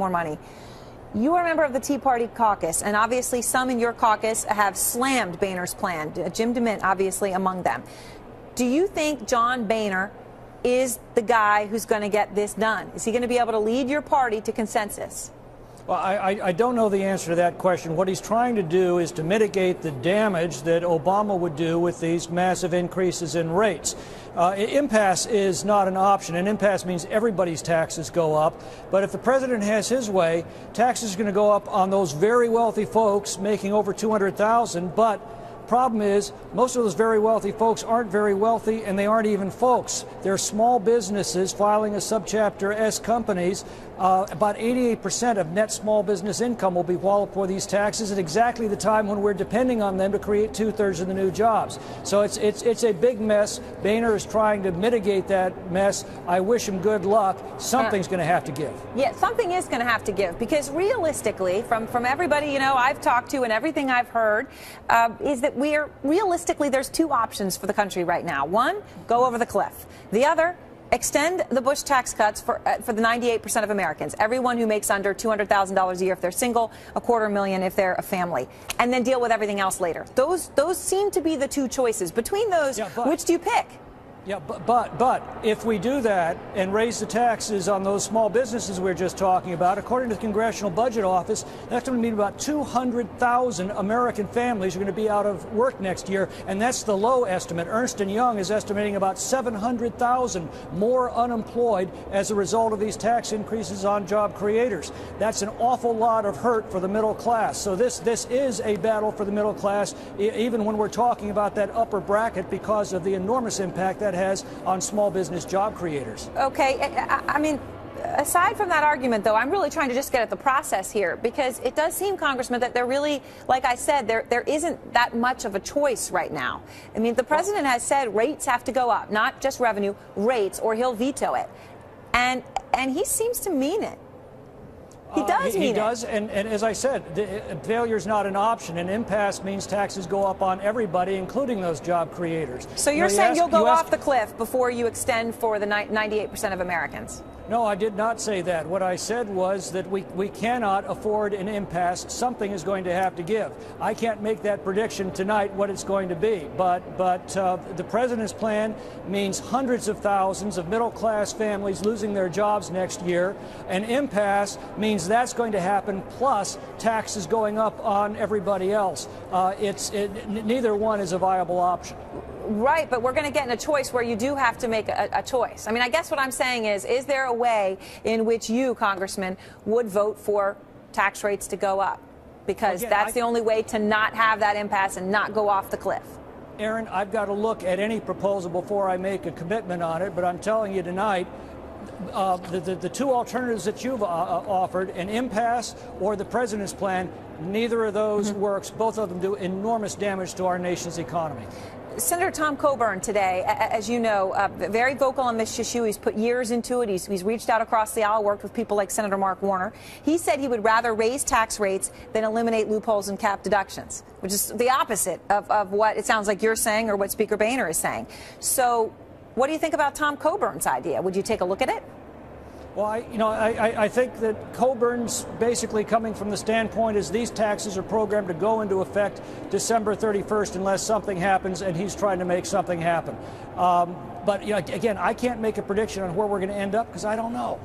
more money. You are a member of the Tea Party caucus, and obviously some in your caucus have slammed Boehner's plan, Jim DeMint obviously among them. Do you think John Boehner is the guy who's going to get this done? Is he going to be able to lead your party to consensus? Well, I don't know the answer to that question. What he's trying to do is to mitigate the damage that Obama would do with these massive increases in rates. Impasse is not an option. An impasse means everybody's taxes go up. But if the president has his way, taxes are going to go up on those very wealthy folks making over $200,000. But problem is, most of those very wealthy folks aren't very wealthy, and they aren't even folks. They're small businesses filing as Subchapter S companies. About 88% of net small business income will be walloped for these taxes at exactly the time when we're depending on them to create 2/3 of the new jobs. So it's a big mess. Boehner is trying to mitigate that mess. I wish him good luck. Something's going to have to give. Yeah, something is going to have to give, because realistically, from everybody I've talked to and everything I've heard, is that realistically there's two options for the country right now. One, go over the cliff. The other, extend the Bush tax cuts for the 98% of Americans, everyone who makes under $200,000 a year if they're single, $250,000 if they're a family, and then deal with everything else later. Those seem to be the two choices. Between those, which do you pick? Yeah, but if we do that and raise the taxes on those small businesses we were just talking about, according to the Congressional Budget Office, that's going to mean about 200,000 American families are going to be out of work next year, and that's the low estimate. Ernst & Young is estimating about 700,000 more unemployed as a result of these tax increases on job creators. That's an awful lot of hurt for the middle class. So this is a battle for the middle class, even when we're talking about that upper bracket, because of the enormous impact that has on small business job creators. Okay, I mean, aside from that argument, though, I'm really trying to just get at the process here, because it does seem, Congressman, that there really, like I said, there isn't that much of a choice right now. I mean, the president has said rates have to go up, not just revenue, rates, or he'll veto it. And he seems to mean it. He does mean it. He does, and as I said, failure is not an option. An impasse means taxes go up on everybody, including those job creators. So you're saying you'll go off the cliff before you extend for the 98% of Americans? No, I did not say that. What I said was that we cannot afford an impasse. Something is going to have to give. I can't make that prediction tonight what it's going to be, but the president's plan means hundreds of thousands of middle-class families losing their jobs next year. An impasse means that's going to happen, plus taxes going up on everybody else. Neither one is a viable option. Right, but we're going to get in a choice where you do have to make a choice. I mean, I guess what I'm saying is there a way in which you, Congressman, would vote for tax rates to go up? Because that's the only way to not have that impasse and not go off the cliff. Aaron, I've got to look at any proposal before I make a commitment on it, but I'm telling you tonight, the two alternatives that you've offered, an impasse or the president's plan, neither of those works. Both of them do enormous damage to our nation's economy. Senator Tom Coburn today, as you know, very vocal on this issue. He's put years into it. He's reached out across the aisle, worked with people like Senator Mark Warner. He said he would rather raise tax rates than eliminate loopholes and cap deductions, which is the opposite of what it sounds like you're saying or what Speaker Boehner is saying. So what do you think about Tom Coburn's idea? Would you take a look at it? Well, I think that Coburn's basically coming from the standpoint is these taxes are programmed to go into effect December 31st unless something happens, and he's trying to make something happen. But again, I can't make a prediction on where we're going to end up because I don't know.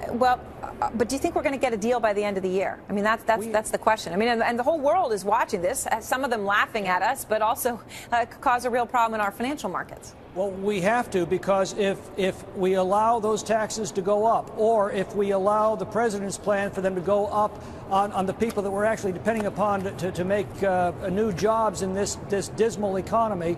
Well, but do you think we're going to get a deal by the end of the year? I mean, that's the question. I mean, and the whole world is watching this, some of them laughing at us, but also could cause a real problem in our financial markets. Well, we have to, because if we allow those taxes to go up, or if we allow the president's plan for them to go up on the people that we're actually depending upon to make new jobs in this dismal economy,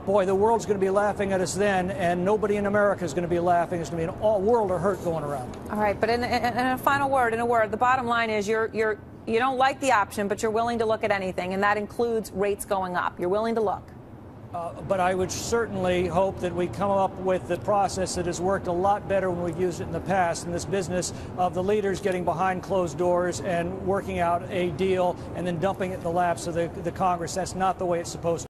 boy, the world's going to be laughing at us then, and nobody in America is going to be laughing. It's going to be an all world of hurt going around. All right, but in a final word, the bottom line is you don't like the option, but you're willing to look at anything, and that includes rates going up. You're willing to look. But I would certainly hope that we come up with the process that has worked a lot better when we've used it in the past, in this business of the leaders getting behind closed doors and working out a deal and then dumping it in the laps of the Congress. That's not the way it's supposed to be.